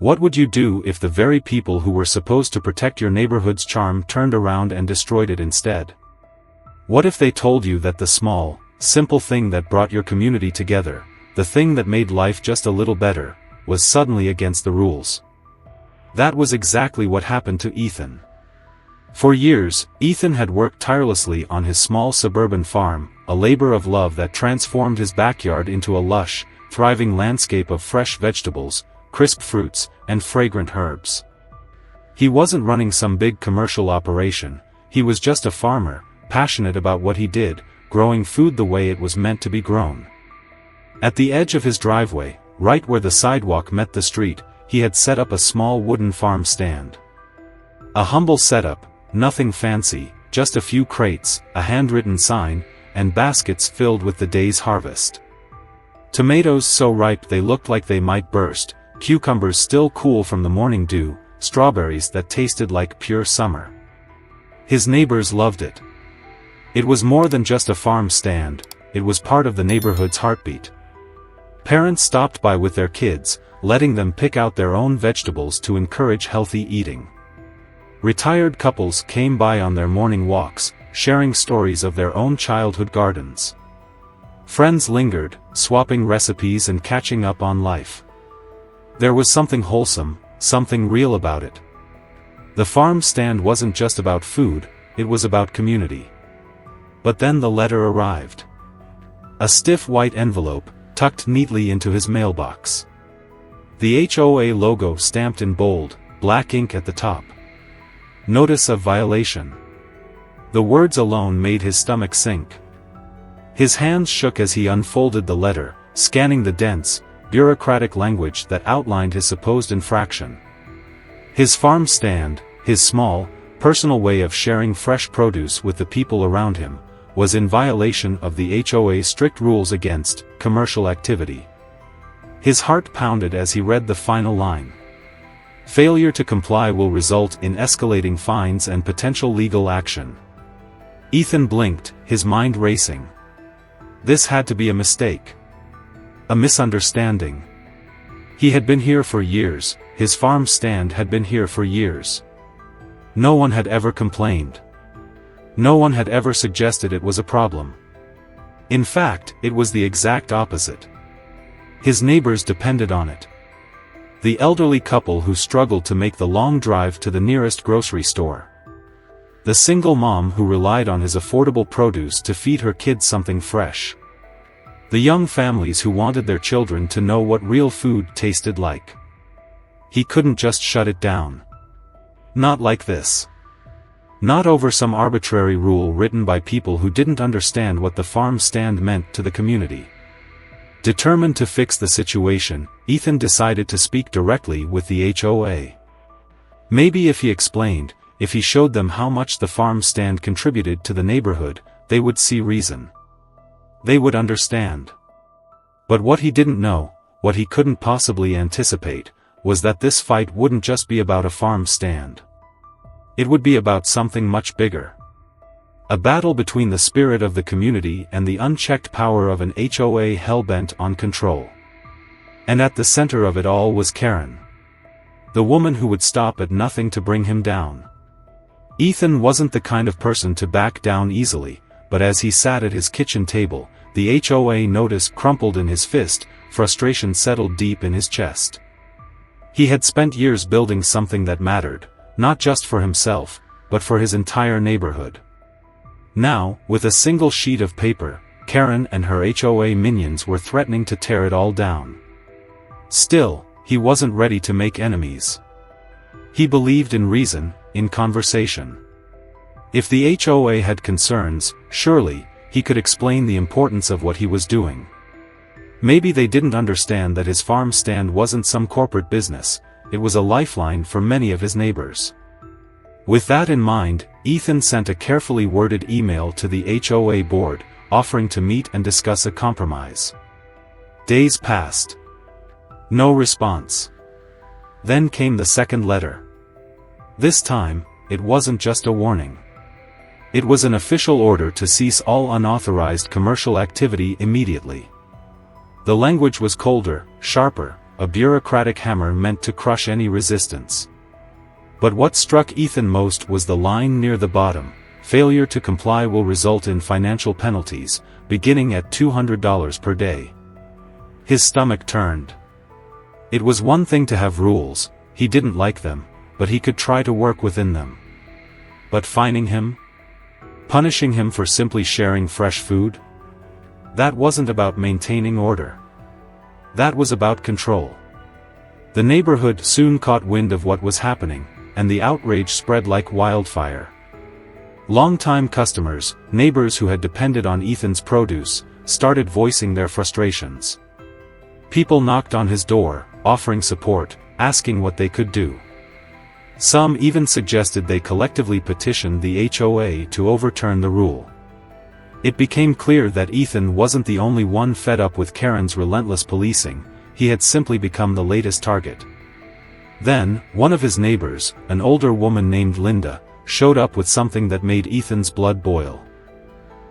What would you do if the very people who were supposed to protect your neighborhood's charm turned around and destroyed it instead? What if they told you that the small, simple thing that brought your community together, the thing that made life just a little better, was suddenly against the rules? That was exactly what happened to Ethan. For years, Ethan had worked tirelessly on his small suburban farm, a labor of love that transformed his backyard into a lush, thriving landscape of fresh vegetables, crisp fruits, and fragrant herbs. He wasn't running some big commercial operation, he was just a farmer, passionate about what he did, growing food the way it was meant to be grown. At the edge of his driveway, right where the sidewalk met the street, he had set up a small wooden farm stand. A humble setup, nothing fancy, just a few crates, a handwritten sign, and baskets filled with the day's harvest. Tomatoes so ripe they looked like they might burst, cucumbers still cool from the morning dew, strawberries that tasted like pure summer. His neighbors loved it. It was more than just a farm stand, it was part of the neighborhood's heartbeat. Parents stopped by with their kids, letting them pick out their own vegetables to encourage healthy eating. Retired couples came by on their morning walks, sharing stories of their own childhood gardens. Friends lingered, swapping recipes and catching up on life. There was something wholesome, something real about it. The farm stand wasn't just about food, it was about community. But then the letter arrived. A stiff white envelope, tucked neatly into his mailbox. The HOA logo stamped in bold, black ink at the top. Notice of violation. The words alone made his stomach sink. His hands shook as he unfolded the letter, scanning the dense, bureaucratic language that outlined his supposed infraction. His farm stand, his small, personal way of sharing fresh produce with the people around him, was in violation of the HOA's strict rules against commercial activity. His heart pounded as he read the final line. Failure to comply will result in escalating fines and potential legal action. Ethan blinked, his mind racing. This had to be a mistake. A misunderstanding. He had been here for years, his farm stand had been here for years. No one had ever complained. No one had ever suggested it was a problem. In fact, it was the exact opposite. His neighbors depended on it. The elderly couple who struggled to make the long drive to the nearest grocery store. The single mom who relied on his affordable produce to feed her kids something fresh. The young families who wanted their children to know what real food tasted like. He couldn't just shut it down. Not like this. Not over some arbitrary rule written by people who didn't understand what the farm stand meant to the community. Determined to fix the situation, Ethan decided to speak directly with the HOA. Maybe if he explained, if he showed them how much the farm stand contributed to the neighborhood, they would see reason. They would understand. But what he didn't know, what he couldn't possibly anticipate, was that this fight wouldn't just be about a farm stand. It would be about something much bigger. A battle between the spirit of the community and the unchecked power of an HOA hell-bent on control. And at the center of it all was Karen. The woman who would stop at nothing to bring him down. Ethan wasn't the kind of person to back down easily, but as he sat at his kitchen table, the HOA notice crumpled in his fist, frustration settled deep in his chest. He had spent years building something that mattered, not just for himself, but for his entire neighborhood. Now, with a single sheet of paper, Karen and her HOA minions were threatening to tear it all down. Still, he wasn't ready to make enemies. He believed in reason, in conversation. If the HOA had concerns, surely, he could explain the importance of what he was doing. Maybe they didn't understand that his farm stand wasn't some corporate business, it was a lifeline for many of his neighbors. With that in mind, Ethan sent a carefully worded email to the HOA board, offering to meet and discuss a compromise. Days passed. No response. Then came the second letter. This time, it wasn't just a warning. It was an official order to cease all unauthorized commercial activity immediately. The language was colder, sharper, a bureaucratic hammer meant to crush any resistance. But what struck Ethan most was the line near the bottom: failure to comply will result in financial penalties, beginning at $200 per day. His stomach turned. It was one thing to have rules, he didn't like them, but he could try to work within them. But fining him? Punishing him for simply sharing fresh food? That wasn't about maintaining order. That was about control. The neighborhood soon caught wind of what was happening, and the outrage spread like wildfire. Longtime customers, neighbors who had depended on Ethan's produce, started voicing their frustrations. People knocked on his door, offering support, asking what they could do. Some even suggested they collectively petition the HOA to overturn the rule. It became clear that Ethan wasn't the only one fed up with Karen's relentless policing, he had simply become the latest target. Then, one of his neighbors, an older woman named Linda, showed up with something that made Ethan's blood boil.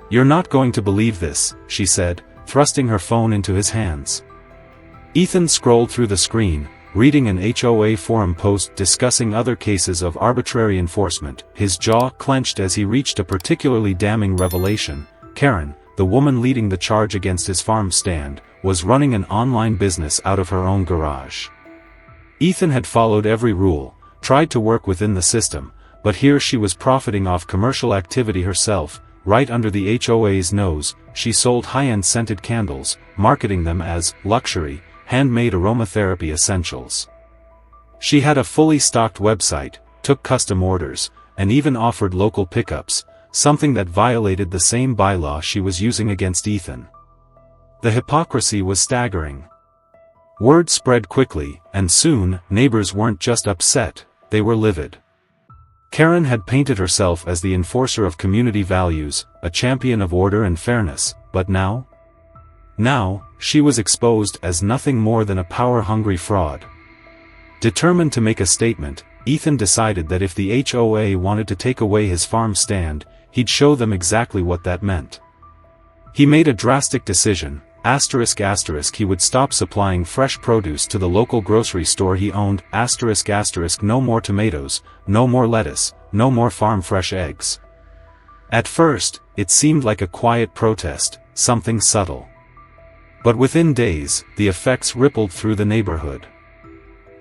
"You're not going to believe this," she said, thrusting her phone into his hands. Ethan scrolled through the screen, reading an HOA forum post discussing other cases of arbitrary enforcement. His jaw clenched as he reached a particularly damning revelation. Karen, the woman leading the charge against his farm stand, was running an online business out of her own garage. Ethan had followed every rule, tried to work within the system, but here she was profiting off commercial activity herself. Right under the HOA's nose, she sold high-end scented candles, marketing them as luxury, handmade aromatherapy essentials. She had a fully stocked website, took custom orders, and even offered local pickups, something that violated the same bylaw she was using against Ethan. The hypocrisy was staggering. Word spread quickly, and soon, neighbors weren't just upset, they were livid. Karen had painted herself as the enforcer of community values, a champion of order and fairness, but now? Now, she was exposed as nothing more than a power-hungry fraud. Determined to make a statement, Ethan decided that if the HOA wanted to take away his farm stand, he'd show them exactly what that meant. He made a drastic decision, ***, he would stop supplying fresh produce to the local grocery store he owned, ***, no more tomatoes, no more lettuce, no more farm fresh eggs. At first, it seemed like a quiet protest, something subtle. But within days, the effects rippled through the neighborhood.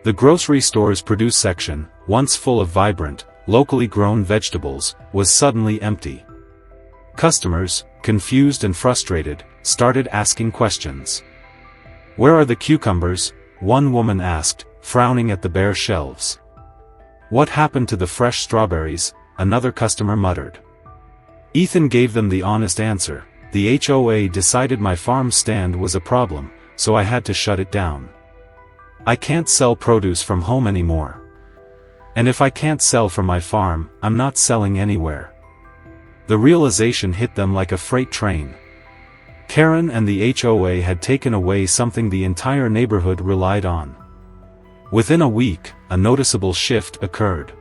The grocery store's produce section, once full of vibrant, locally grown vegetables, was suddenly empty. Customers, confused and frustrated, started asking questions. "Where are the cucumbers?" one woman asked, frowning at the bare shelves. "What happened to the fresh strawberries?" another customer muttered. Ethan gave them the honest answer: "The HOA decided my farm stand was a problem, so I had to shut it down. I can't sell produce from home anymore. And if I can't sell from my farm, I'm not selling anywhere." The realization hit them like a freight train. Karen and the HOA had taken away something the entire neighborhood relied on. Within a week, a noticeable shift occurred.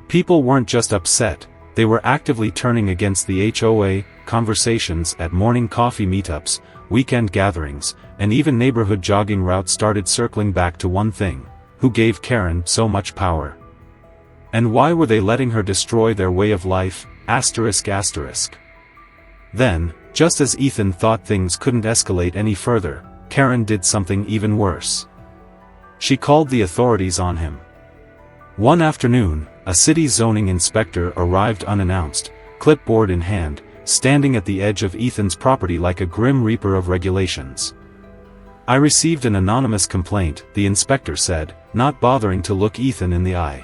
People weren't just upset, they were actively turning against the HOA. Conversations at morning coffee meetups, weekend gatherings, and even neighborhood jogging routes started circling back to one thing: who gave Karen so much power? And why were they letting her destroy their way of life? Then, just as Ethan thought things couldn't escalate any further, Karen did something even worse. She called the authorities on him. One afternoon, a city zoning inspector arrived unannounced, clipboard in hand, standing at the edge of Ethan's property like a grim reaper of regulations. "I received an anonymous complaint," the inspector said, not bothering to look Ethan in the eye.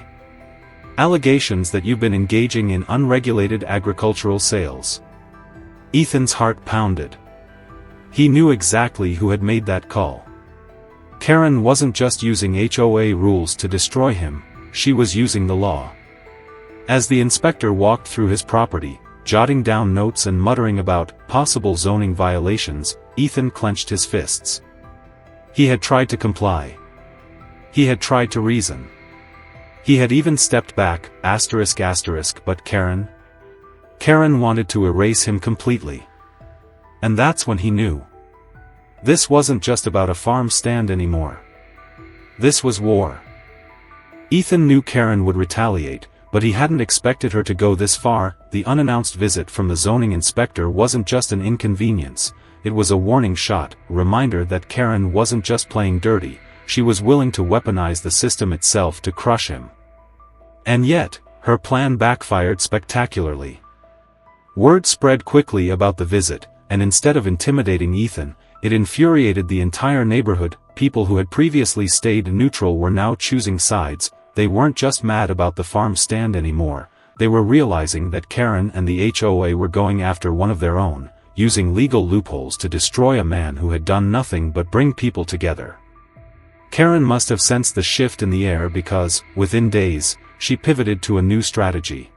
"Allegations that you've been engaging in unregulated agricultural sales." Ethan's heart pounded. He knew exactly who had made that call. Karen wasn't just using HOA rules to destroy him, she was using the law. As the inspector walked through his property, jotting down notes and muttering about possible zoning violations, Ethan clenched his fists. He had tried to comply. He had tried to reason. He had even stepped back, but Karen? Karen wanted to erase him completely. And that's when he knew. This wasn't just about a farm stand anymore. This was war. Ethan knew Karen would retaliate, but he hadn't expected her to go this far. The unannounced visit from the zoning inspector wasn't just an inconvenience, it was a warning shot, a reminder that Karen wasn't just playing dirty, she was willing to weaponize the system itself to crush him. And yet, her plan backfired spectacularly. Word spread quickly about the visit, and instead of intimidating Ethan, it infuriated the entire neighborhood. People who had previously stayed neutral were now choosing sides. They weren't just mad about the farm stand anymore, they were realizing that Karen and the HOA were going after one of their own, using legal loopholes to destroy a man who had done nothing but bring people together. Karen must have sensed the shift in the air because, within days, she pivoted to a new strategy.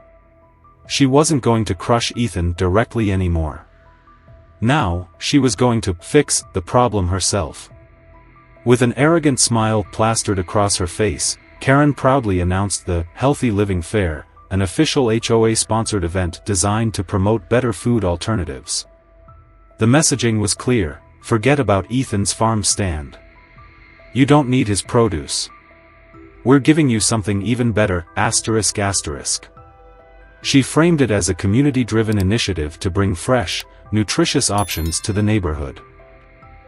She wasn't going to crush Ethan directly anymore. Now, she was going to fix the problem herself. With an arrogant smile plastered across her face, Karen proudly announced the Healthy Living Fair, an official HOA-sponsored event designed to promote better food alternatives. The messaging was clear: forget about Ethan's farm stand. You don't need his produce. We're giving you something even better, ***. She framed it as a community-driven initiative to bring fresh, nutritious options to the neighborhood.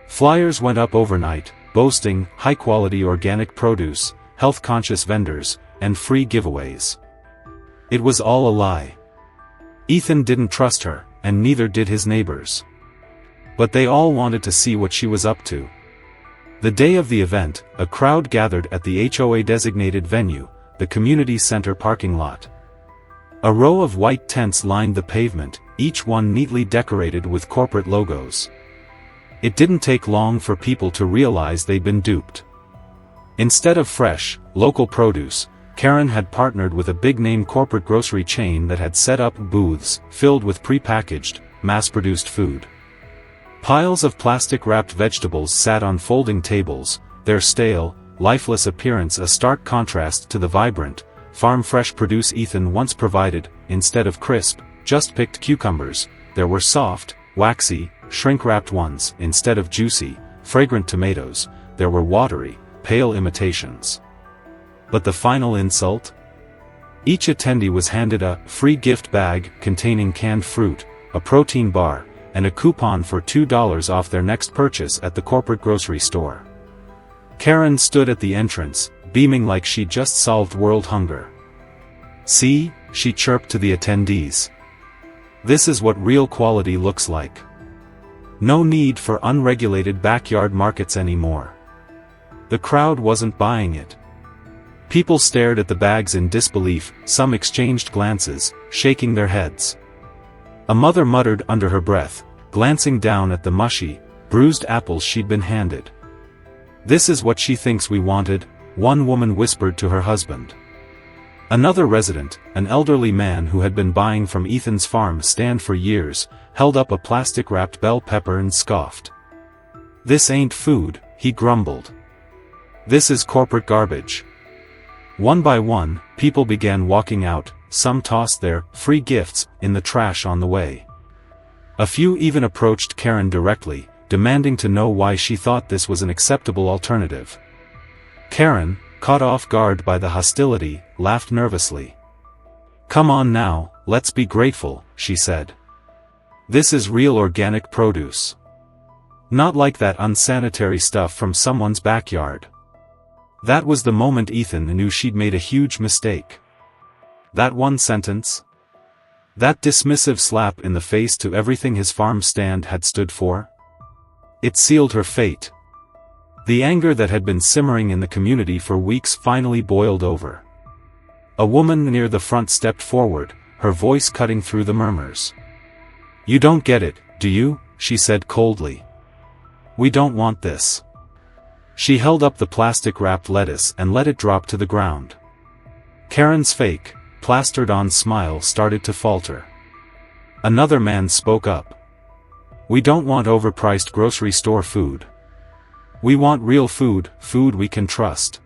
Flyers went up overnight, boasting high-quality organic produce, health-conscious vendors, and free giveaways. It was all a lie. Ethan didn't trust her, and neither did his neighbors. But they all wanted to see what she was up to. The day of the event, a crowd gathered at the HOA-designated venue, the community center parking lot. A row of white tents lined the pavement, each one neatly decorated with corporate logos. It didn't take long for people to realize they'd been duped. Instead of fresh, local produce, Karen had partnered with a big-name corporate grocery chain that had set up booths filled with prepackaged, mass-produced food. Piles of plastic-wrapped vegetables sat on folding tables, their stale, lifeless appearance a stark contrast to the vibrant, farm-fresh produce Ethan once provided. Instead of crisp, just-picked cucumbers, there were soft, waxy, shrink-wrapped ones. Instead of juicy, fragrant tomatoes, there were watery, pale imitations. But the final insult? Each attendee was handed a free gift bag containing canned fruit, a protein bar, and a coupon for $2 off their next purchase at the corporate grocery store. Karen stood at the entrance, beaming like she'd just solved world hunger. "See," she chirped to the attendees. "This is what real quality looks like. No need for unregulated backyard markets anymore." The crowd wasn't buying it. People stared at the bags in disbelief, some exchanged glances, shaking their heads. A mother muttered under her breath, glancing down at the mushy, bruised apples she'd been handed. "This is what she thinks we wanted," one woman whispered to her husband. Another resident, an elderly man who had been buying from Ethan's farm stand for years, held up a plastic-wrapped bell pepper and scoffed. "This ain't food," he grumbled. "This is corporate garbage." One by one, people began walking out, some tossed their free gifts in the trash on the way. A few even approached Karen directly, demanding to know why she thought this was an acceptable alternative. Karen, caught off guard by the hostility, laughed nervously. "Come on now, let's be grateful," she said. "This is real organic produce. Not like that unsanitary stuff from someone's backyard." That was the moment Ethan knew she'd made a huge mistake. That one sentence? That dismissive slap in the face to everything his farm stand had stood for? It sealed her fate. The anger that had been simmering in the community for weeks finally boiled over. A woman near the front stepped forward, her voice cutting through the murmurs. "You don't get it, do you?" she said coldly. "We don't want this." She held up the plastic-wrapped lettuce and let it drop to the ground. Karen's fake, plastered-on smile started to falter. Another man spoke up. "We don't want overpriced grocery store food. We want real food, food we can trust.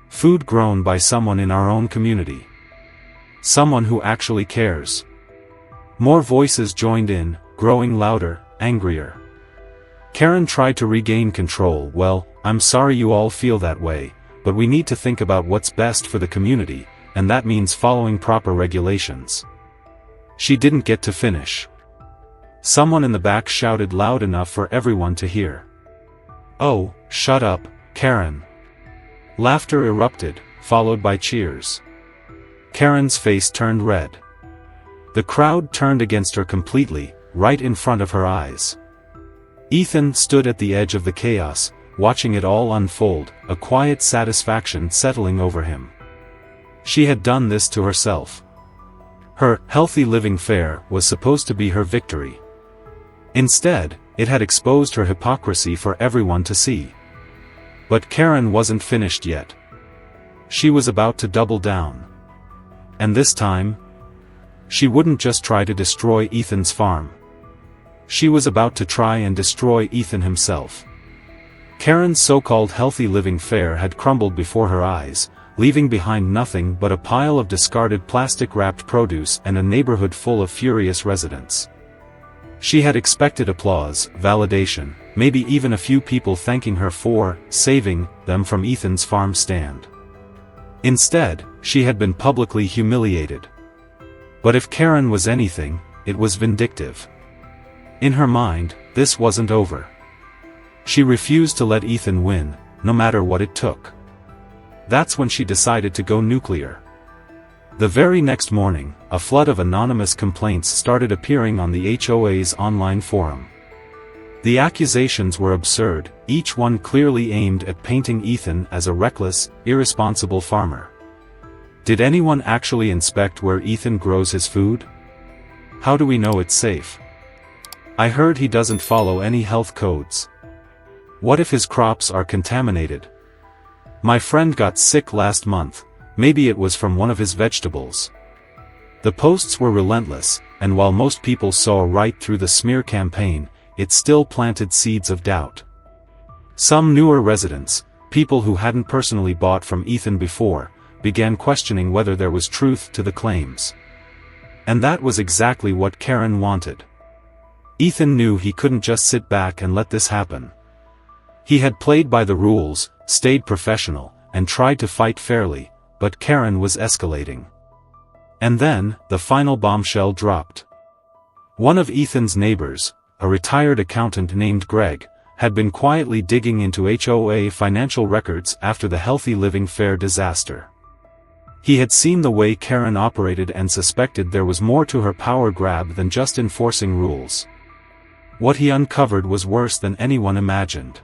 Food grown by someone in our own community. Someone who actually cares." More voices joined in, growing louder, angrier. Karen tried to regain control. "Well, I'm sorry you all feel that way, but we need to think about what's best for the community, and that means following proper regulations." She didn't get to finish. Someone in the back shouted loud enough for everyone to hear. "Oh, shut up, Karen." Laughter erupted, followed by cheers. Karen's face turned red. The crowd turned against her completely, right in front of her eyes. Ethan stood at the edge of the chaos, watching it all unfold, a quiet satisfaction settling over him. She had done this to herself. Her healthy living fair was supposed to be her victory. Instead, it had exposed her hypocrisy for everyone to see. But Karen wasn't finished yet. She was about to double down. And this time, she wouldn't just try to destroy Ethan's farm. She was about to try and destroy Ethan himself. Karen's so-called healthy living fair had crumbled before her eyes, leaving behind nothing but a pile of discarded plastic-wrapped produce and a neighborhood full of furious residents. She had expected applause, validation, maybe even a few people thanking her for saving them from Ethan's farm stand. Instead, she had been publicly humiliated. But if Karen was anything, it was vindictive. In her mind, this wasn't over. She refused to let Ethan win, no matter what it took. That's when she decided to go nuclear. The very next morning, a flood of anonymous complaints started appearing on the HOA's online forum. The accusations were absurd, each one clearly aimed at painting Ethan as a reckless, irresponsible farmer. Did anyone actually inspect where Ethan grows his food? How do we know it's safe? I heard he doesn't follow any health codes. What if his crops are contaminated? My friend got sick last month. Maybe it was from one of his vegetables. The posts were relentless, and while most people saw right through the smear campaign, it still planted seeds of doubt. Some newer residents, people who hadn't personally bought from Ethan before, began questioning whether there was truth to the claims. And that was exactly what Karen wanted. Ethan knew he couldn't just sit back and let this happen. He had played by the rules, stayed professional, and tried to fight fairly. But Karen was escalating. And then, the final bombshell dropped. One of Ethan's neighbors, a retired accountant named Greg, had been quietly digging into HOA financial records after the Healthy Living Fair disaster. He had seen the way Karen operated and suspected there was more to her power grab than just enforcing rules. What he uncovered was worse than anyone imagined.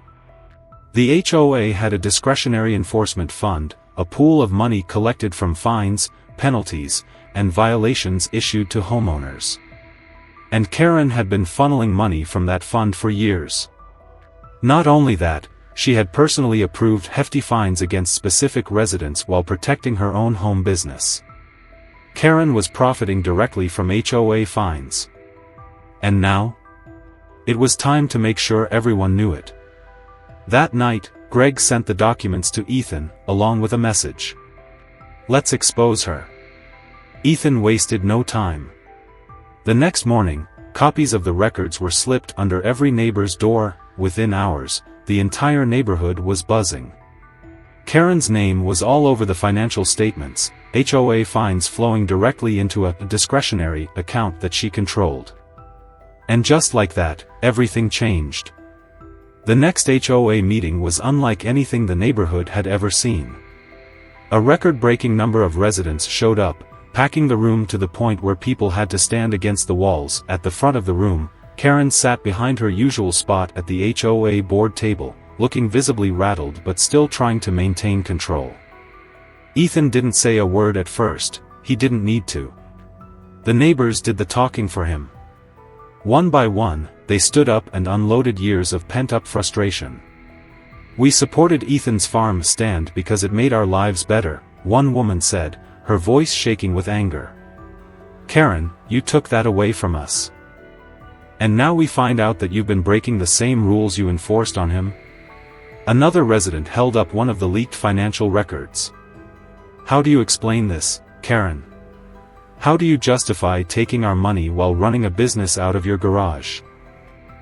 The HOA had a discretionary enforcement fund, a pool of money collected from fines, penalties, and violations issued to homeowners. And Karen had been funneling money from that fund for years. Not only that, she had personally approved hefty fines against specific residents while protecting her own home business. Karen was profiting directly from HOA fines. And now? It was time to make sure everyone knew it. That night, Greg sent the documents to Ethan, along with a message. "Let's expose her." Ethan wasted no time. The next morning, copies of the records were slipped under every neighbor's door. Within hours, the entire neighborhood was buzzing. Karen's name was all over the financial statements, HOA fines flowing directly into a discretionary account that she controlled. And just like that, everything changed. The next HOA meeting was unlike anything the neighborhood had ever seen. A record-breaking number of residents showed up, packing the room to the point where people had to stand against the walls. At the front of the room, Karen sat behind her usual spot at the HOA board table, looking visibly rattled but still trying to maintain control. Ethan didn't say a word at first. He didn't need to. The neighbors did the talking for him. One by one, they stood up and unloaded years of pent-up frustration. "We supported Ethan's farm stand because it made our lives better," one woman said, her voice shaking with anger. "Karen, you took that away from us. And now we find out that you've been breaking the same rules you enforced on him?" Another resident held up one of the leaked financial records. "How do you explain this, Karen? How do you justify taking our money while running a business out of your garage?"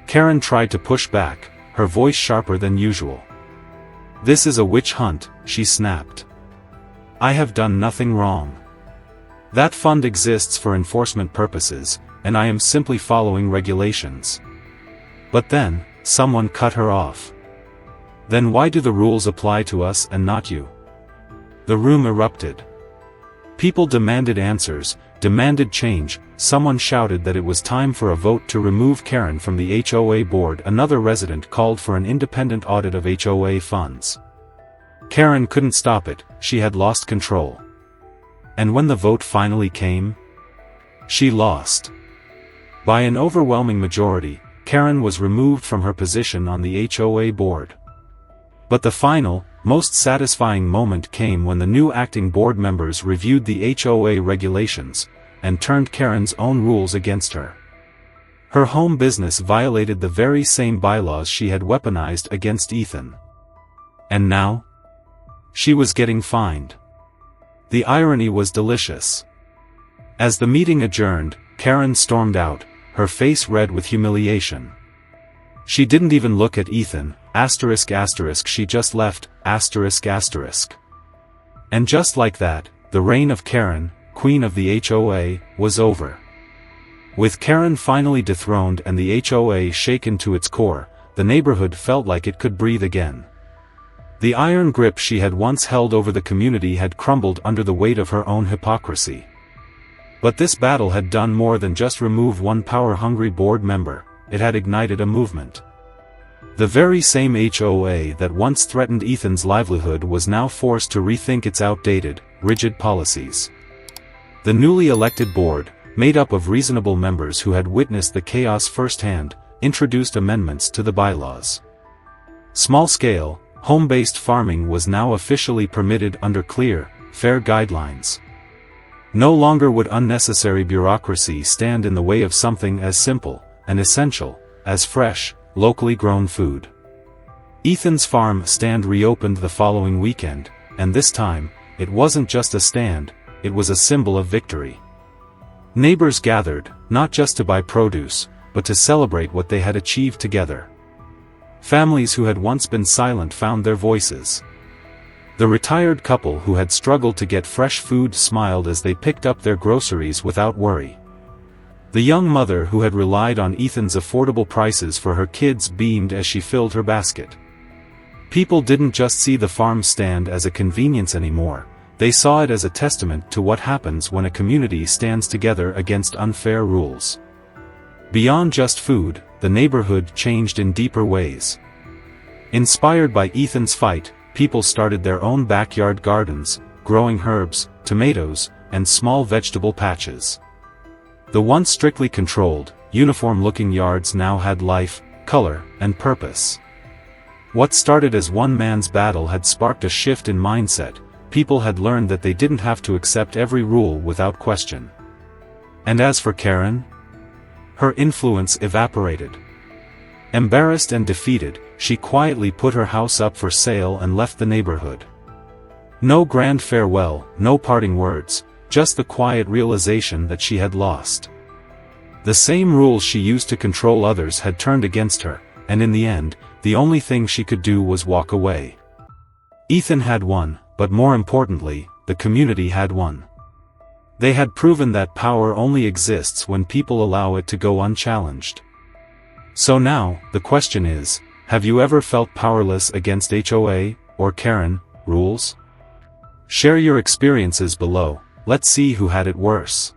Karen tried to push back, her voice sharper than usual. "This is a witch hunt, she snapped. I have done nothing wrong. That fund exists for enforcement purposes, and I am simply following regulations. But then, someone cut her off. Then why do the rules apply to us and not you? The room erupted. People demanded answers, demanded change. Someone shouted that it was time for a vote to remove Karen from the HOA board. Another resident called for an independent audit of HOA funds. Karen couldn't stop it, she had lost control. And when the vote finally came, she lost. By an overwhelming majority, Karen was removed from her position on the HOA board. But the final, most satisfying moment came when the new acting board members reviewed the HOA regulations, and turned Karen's own rules against her. Her home business violated the very same bylaws she had weaponized against Ethan. And now? She was getting fined. The irony was delicious. As the meeting adjourned, Karen stormed out, her face red with humiliation. She didn't even look at Ethan, she just left, And just like that, the reign of Karen, queen of the HOA, was over. With Karen finally dethroned and the HOA shaken to its core, the neighborhood felt like it could breathe again. The iron grip she had once held over the community had crumbled under the weight of her own hypocrisy. But this battle had done more than just remove one power-hungry board member, it had ignited a movement. The very same HOA that once threatened Ethan's livelihood was now forced to rethink its outdated, rigid policies. The newly elected board, made up of reasonable members who had witnessed the chaos firsthand, introduced amendments to the bylaws. Small-scale, home-based farming was now officially permitted under clear, fair guidelines. No longer would unnecessary bureaucracy stand in the way of something as simple, and essential, as fresh, locally grown food. Ethan's farm stand reopened the following weekend, and this time, it wasn't just a stand, it was a symbol of victory. Neighbors gathered, not just to buy produce, but to celebrate what they had achieved together. Families who had once been silent found their voices. The retired couple who had struggled to get fresh food smiled as they picked up their groceries without worry. The young mother who had relied on Ethan's affordable prices for her kids beamed as she filled her basket. People didn't just see the farm stand as a convenience anymore, they saw it as a testament to what happens when a community stands together against unfair rules. Beyond just food, the neighborhood changed in deeper ways. Inspired by Ethan's fight, people started their own backyard gardens, growing herbs, tomatoes, and small vegetable patches. The once strictly controlled, uniform-looking yards now had life, color, and purpose. What started as one man's battle had sparked a shift in mindset. People had learned that they didn't have to accept every rule without question. And as for Karen? Her influence evaporated. Embarrassed and defeated, she quietly put her house up for sale and left the neighborhood. No grand farewell, no parting words, just the quiet realization that she had lost. The same rules she used to control others had turned against her, and in the end, the only thing she could do was walk away. Ethan had won, but more importantly, the community had won. They had proven that power only exists when people allow it to go unchallenged. So now, the question is, have you ever felt powerless against HOA, or Karen, rules? Share your experiences below, let's see who had it worse.